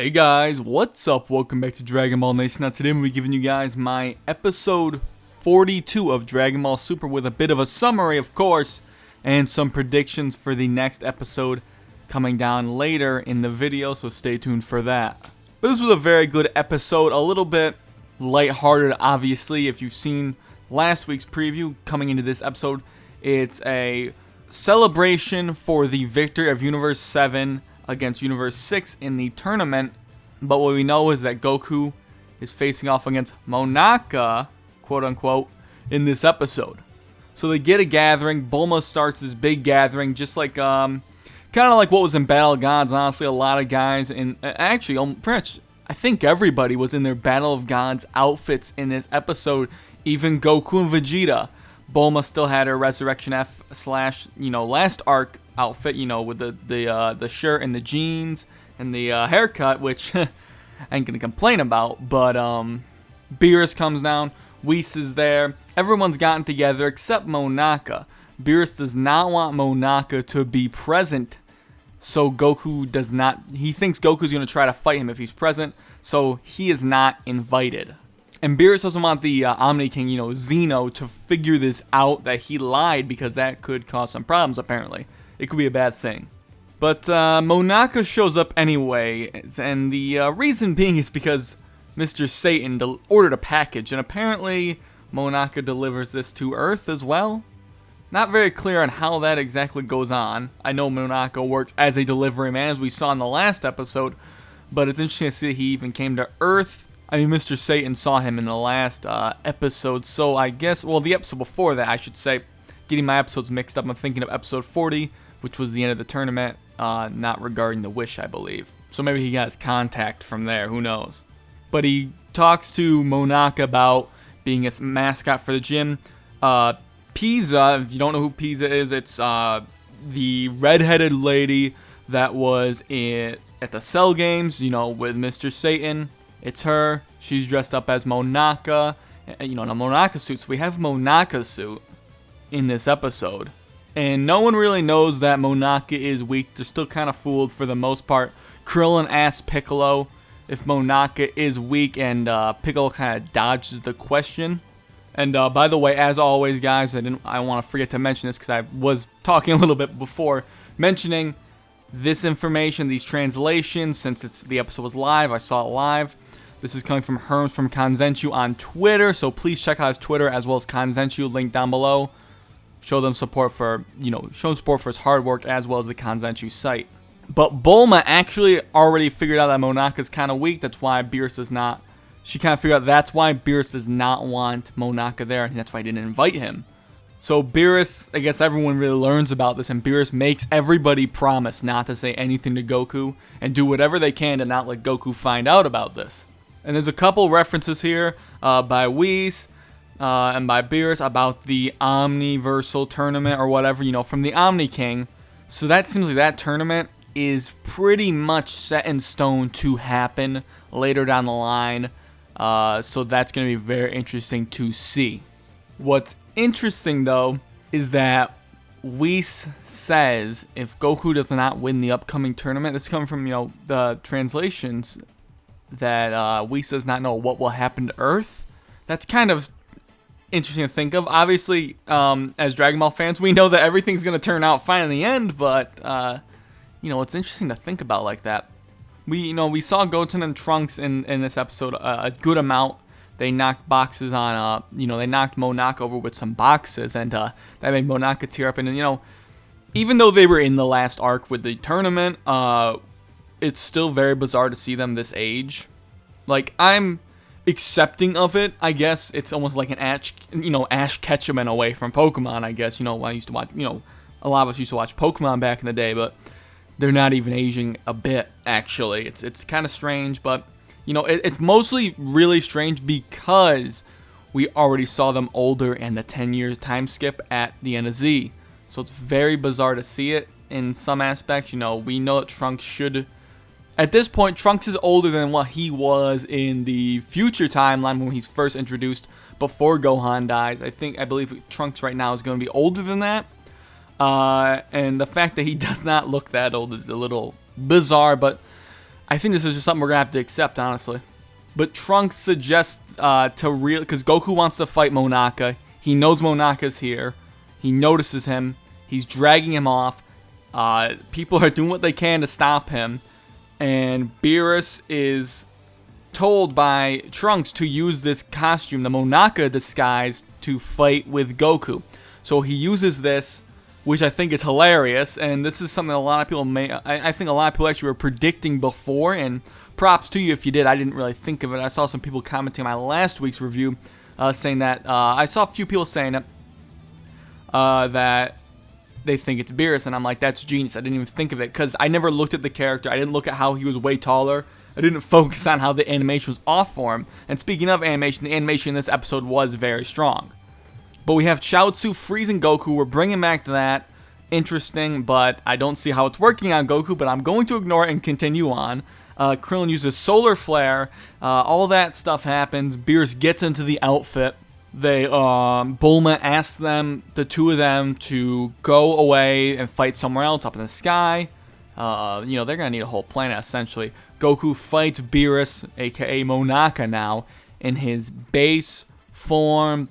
Hey guys, what's up? Welcome back to Dragon Ball Nation. Now today I'm going to be giving you guys my episode 42 of Dragon Ball Super with a bit of a summary, of course, and some predictions for the next episode coming down later in the video, so stay tuned for that. But this was a very good episode, a little bit lighthearted, obviously. If you've seen last week's preview coming into this episode, it's a celebration for the victory of Universe 7 against Universe 6 in the tournament, but what we know is that Goku is facing off against Monaka, quote-unquote, in this episode. So they get a gathering. Bulma starts this big gathering, just like, kind of like what was in Battle of Gods. Honestly, a lot of guys, and actually, pretty much, I think everybody was in their Battle of Gods outfits in this episode, even Goku and Vegeta. Bulma still had her Resurrection F / last arc outfit, with the shirt and the jeans and the haircut, which I ain't gonna complain about. But Beerus comes down, Whis is there, everyone's gotten together except Monaka. Beerus does not want Monaka to be present, so Goku does not. He thinks Goku's gonna try to fight him if he's present, so he is not invited. And Beerus doesn't want the Omni King, Zeno, to figure this out, that he lied, because that could cause some problems, apparently. It could be a bad thing. But Monaka shows up anyway, and the reason being is because Mr. Satan ordered a package, and apparently Monaka delivers this to Earth as well. Not very clear on how that exactly goes on. I know Monaka works as a delivery man, as we saw in the last episode, but it's interesting to see he even came to Earth. I mean, Mr. Satan saw him in the last episode, so I guess, well, the episode before that, I should say. Getting my episodes mixed up, I'm thinking of episode 40, which was the end of the tournament, not regarding the wish, I believe. So maybe he got his contact from there, who knows. But he talks to Monaka about being a mascot for the gym. Pizza, if you don't know who Pizza is, it's the redheaded lady that was at the Cell Games, with Mr. Satan. It's her. She's dressed up as Monaka, in a Monaka suit. So we have Monaka's suit in this episode. And no one really knows that Monaka is weak. They're still kind of fooled for the most part. Krillin asks Piccolo if Monaka is weak, and Piccolo kind of dodges the question. And by the way, as always, guys, I want to forget to mention this because I was talking a little bit before, mentioning this information, these translations, since the episode was live. I saw it live. This is coming from Herms from Kanzenshuu on Twitter, so please check out his Twitter as well as Kanzenshuu, link down below. Show them support for, his hard work as well as the Kanzenshuu site. But Bulma actually already figured out that Monaka's kind of weak. That's why Beerus does not. She kind of figured out that's why Beerus does not want Monaka there, and that's why he didn't invite him. So Beerus, I guess everyone really learns about this, and Beerus makes everybody promise not to say anything to Goku and do whatever they can to not let Goku find out about this. And there's a couple references here by Whis and by Beerus about the Omniversal tournament or whatever, from the Omni King. So that seems like that tournament is pretty much set in stone to happen later down the line. So that's going to be very interesting to see. What's interesting, though, is that Whis says if Goku does not win the upcoming tournament, this is coming from, the translations, that Whis does not know what will happen to Earth. That's kind of interesting to think of. Obviously, as Dragon Ball fans, we know that everything's going to turn out fine in the end, but, it's interesting to think about like that. We saw Goten and Trunks in this episode a good amount. They knocked boxes on, they knocked Monaka over with some boxes, and that made Monaka tear up. And, even though they were in the last arc with the tournament, it's still very bizarre to see them this age. Like, I'm accepting of it, I guess. It's almost like an Ash Ketchum in a way from Pokemon, I guess. I used to watch, a lot of us used to watch Pokemon back in the day, but they're not even aging a bit, actually. It's kind of strange, but, it's mostly really strange because we already saw them older and the 10 years time skip at the end of Z. So it's very bizarre to see it in some aspects. We know that Trunks should... At this point, Trunks is older than what he was in the future timeline when he's first introduced before Gohan dies. I believe Trunks right now is going to be older than that. And the fact that he does not look that old is a little bizarre, but I think this is just something we're gonna have to accept, honestly. But Trunks suggests because Goku wants to fight Monaka. He knows Monaka's here. He notices him. He's dragging him off. People are doing what they can to stop him. And Beerus is told by Trunks to use this costume, the Monaka disguise, to fight with Goku. So he uses this, which I think is hilarious. And this is something a lot of people I think a lot of people actually were predicting before. And props to you if you did. I didn't really think of it. I saw some people commenting on my last week's review saying that. I saw a few people saying that they think it's Beerus, and I'm like, that's genius. I didn't even think of it because I never looked at the character. I didn't look at how he was way taller. I didn't focus on how the animation was off for him. And speaking of animation, the animation in this episode was very strong. But we have Chaozu freezing Goku. We're bringing back that. Interesting, but I don't see how it's working on Goku, but I'm going to ignore it and continue on. Krillin uses Solar Flare. All that stuff happens. Beerus gets into the outfit. Bulma asks the two of them, to go away and fight somewhere else up in the sky. They're gonna need a whole planet essentially. Goku fights Beerus, aka Monaka now, in his base form.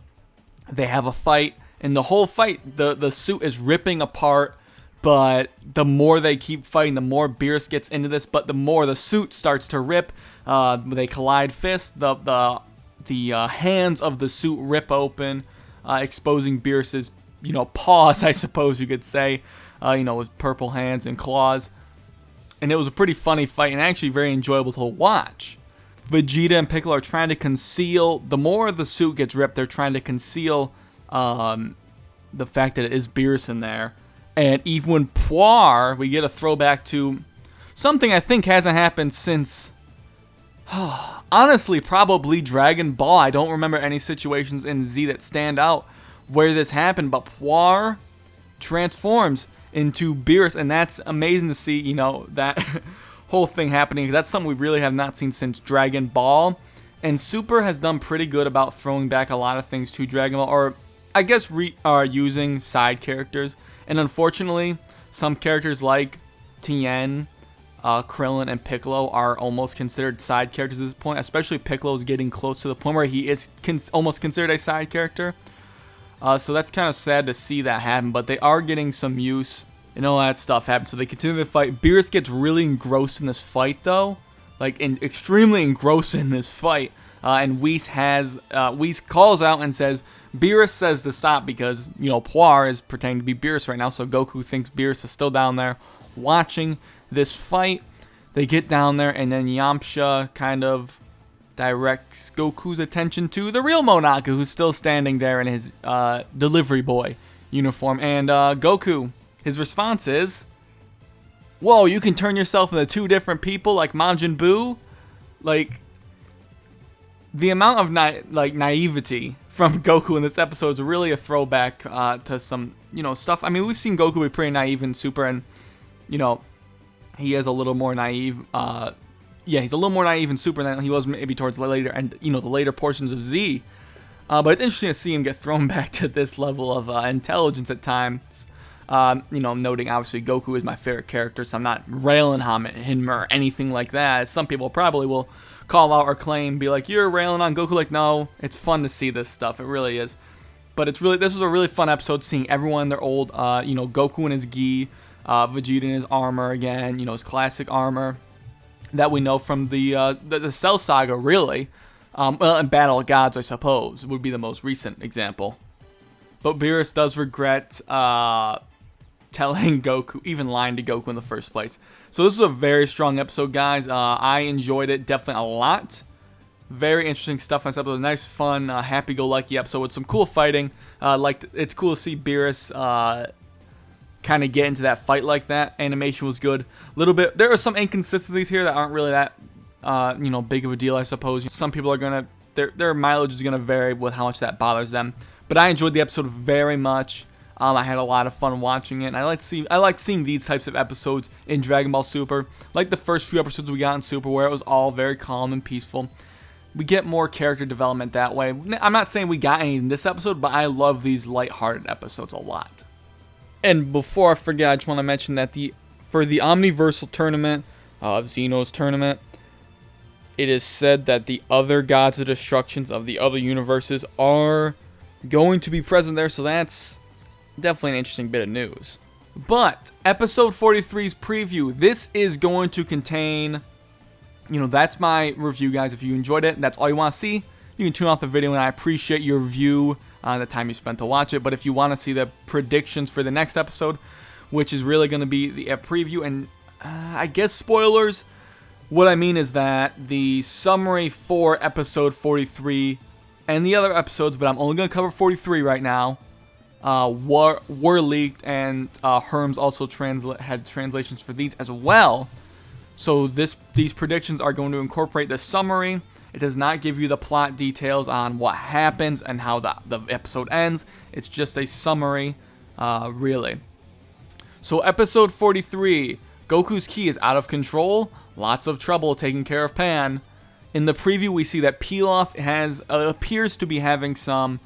They have a fight, and the whole fight, the suit is ripping apart. But the more they keep fighting, the more Beerus gets into this. But the more the suit starts to rip, they collide fists. The hands of the suit rip open, exposing Beerus's, paws, I suppose you could say, with purple hands and claws. And it was a pretty funny fight and actually very enjoyable to watch. Vegeta and Piccolo are trying to conceal. The more the suit gets ripped, they're trying to conceal the fact that it is Beerus in there. And even when Poir, we get a throwback to something I think hasn't happened since, honestly, probably Dragon Ball. I don't remember any situations in Z that stand out where this happened, but Poir transforms into Beerus, and that's amazing to see, that whole thing happening, because that's something we really have not seen since Dragon Ball. And Super has done pretty good about throwing back a lot of things to Dragon Ball, or I guess using side characters. And unfortunately, some characters like Tien, Krillin, and Piccolo are almost considered side characters at this point. Especially Piccolo is getting close to the point where he is almost considered a side character. So that's kind of sad to see that happen. But they are getting some use, and all that stuff happens. So they continue to fight. Beerus gets really engrossed in this fight, though. Extremely engrossed in this fight. And Whis calls out and says, Beerus says to stop because, Poir is pretending to be Beerus right now, so Goku thinks Beerus is still down there watching this fight. They get down there, and then Yamcha kind of directs Goku's attention to the real Monaka, who's still standing there in his delivery boy uniform. And Goku, his response is, whoa, you can turn yourself into two different people like Majin Buu? The amount of naivety from Goku in this episode is really a throwback to some, stuff. I mean, we've seen Goku be pretty naive in Super, and, he is a little more naive. He's a little more naive in Super than he was maybe towards the later, and, the later portions of Z. But it's interesting to see him get thrown back to this level of intelligence at times. Noting obviously Goku is my favorite character, so I'm not railing on him or anything like that. Some people probably will call out or claim, be like, you're railing on Goku. Like, no, it's fun to see this stuff. It really is. But this was a really fun episode, seeing everyone in their old, Goku in his gi, Vegeta in his armor again, his classic armor that we know from the Cell Saga, really. And Battle of Gods, I suppose, would be the most recent example. But Beerus does regret telling Goku, even lying to Goku in the first place. So this was a very strong episode, guys. I enjoyed it definitely a lot. Very interesting stuff on this episode. Nice, fun, happy-go-lucky episode with some cool fighting. It's cool to see Beerus kind of get into that fight like that. Animation was good. There are some inconsistencies here that aren't really that big of a deal, I suppose. Some people are gonna their mileage is gonna vary with how much that bothers them. But I enjoyed the episode very much. I had a lot of fun watching it, and I like seeing these types of episodes in Dragon Ball Super, like the first few episodes we got in Super, where it was all very calm and peaceful. We get more character development that way. I'm not saying we got any in this episode, but I love these lighthearted episodes a lot. And before I forget, I just want to mention that for the Omniversal Tournament, of Xeno's tournament. It is said that the other gods of destructions of the other universes are going to be present there, so that's definitely an interesting bit of news. But episode 43's preview, this is going to contain, that's my review, guys. If you enjoyed it and that's all you want to see, you can tune off the video, and I appreciate your review, the time you spent to watch it. But if you want to see the predictions for the next episode, which is really going to be the preview and I guess spoilers, what I mean is that the summary for episode 43 and the other episodes, but I'm only going to cover 43 right now, were leaked, and Herms also had translations for these as well. So these predictions are going to incorporate the summary. It does not give you the plot details on what happens and how the episode ends. It's just a summary, really. So episode 43, Goku's ki is out of control. Lots of trouble taking care of Pan. In the preview, we see that Pilaf appears to be having some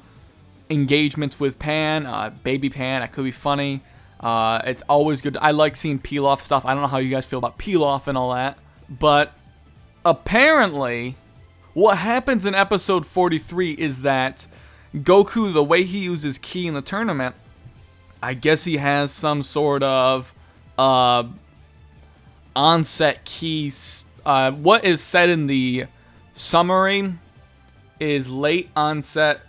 engagements with Pan, baby Pan. That could be funny. It's always good. I like seeing Pilaf stuff. I don't know how you guys feel about Pilaf and all that. But apparently, what happens in episode 43 is that Goku, the way he uses ki in the tournament, I guess he has some sort of onset ki. What is said in the summary is late onset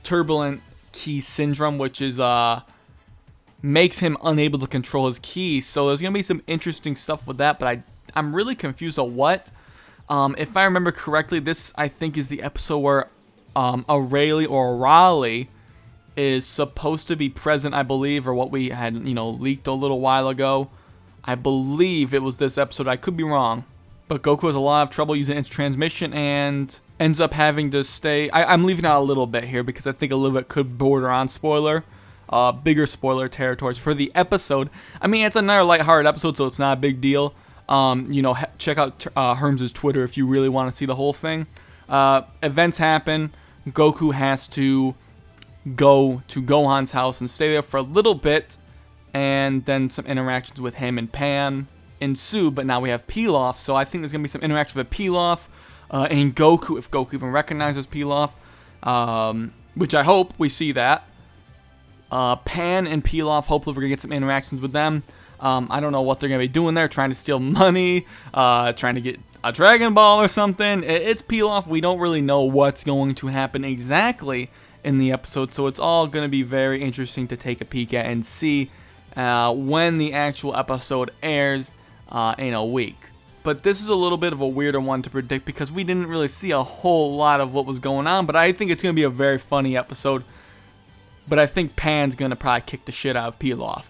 turbulent ki syndrome, which is makes him unable to control his ki. So there's gonna be some interesting stuff with that, but I'm really confused on what. If I remember correctly, this I think is the episode where Rayleigh or Raleigh is supposed to be present, I believe, or what we had leaked a little while ago. I believe it was this episode. I could be wrong. But Goku has a lot of trouble using its transmission and ends up having to stay. I'm leaving out a little bit here because I think a little bit could border on spoiler. Bigger spoiler territories for the episode. I mean, it's another lighthearted episode, so it's not a big deal. Check out Herms' Twitter if you really want to see the whole thing. Events happen. Goku has to go to Gohan's house and stay there for a little bit. And then some interactions with him and Pan ensue, but now we have Pilaf, so I think there's going to be some interaction with Pilaf and Goku, if Goku even recognizes Pilaf, which I hope we see that. Pan and Pilaf, hopefully we're going to get some interactions with them. I don't know what they're going to be doing there, trying to steal money, trying to get a Dragon Ball or something. It's Pilaf. We don't really know what's going to happen exactly in the episode, so it's all going to be very interesting to take a peek at and see when the actual episode airs in a week. But this is a little bit of a weirder one to predict because we didn't really see a whole lot of what was going on, but I think it's going to be a very funny episode. But I think Pan's going to probably kick the shit out of Pilaf.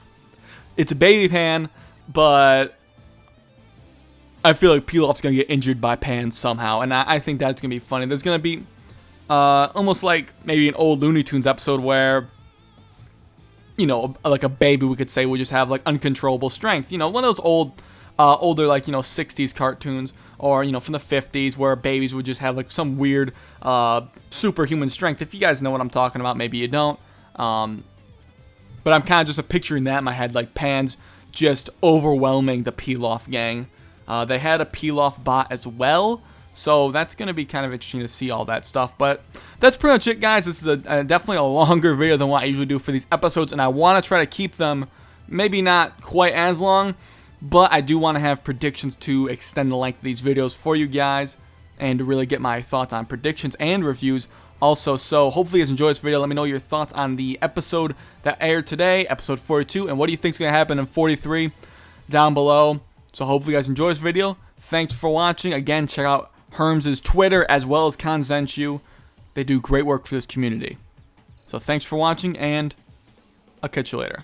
It's a baby Pan, but I feel like Pilaf's going to get injured by Pan somehow, and I think that's going to be funny. There's going to be almost like maybe an old Looney Tunes episode where like a baby, we could say, would just have like uncontrollable strength. One of those older like 60s cartoons, or from the 50s, where babies would just have like some weird superhuman strength. If you guys know what I'm talking about, maybe you don't. But I'm kind of just picturing that in my head, like Pan's just overwhelming the Pilaf gang. They had a Pilaf bot as well, so that's going to be kind of interesting to see all that stuff. But that's pretty much it, guys. This is definitely a longer video than what I usually do for these episodes, and I want to try to keep them maybe not quite as long, but I do want to have predictions to extend the length of these videos for you guys and to really get my thoughts on predictions and reviews also. So hopefully you guys enjoyed this video. Let me know your thoughts on the episode that aired today, episode 42, and what do you think is going to happen in 43 down below. So hopefully you guys enjoyed this video. Thanks for watching. Again, check out Herms' Twitter as well as Consenshu. They do great work for this community. So thanks for watching, and I'll catch you later.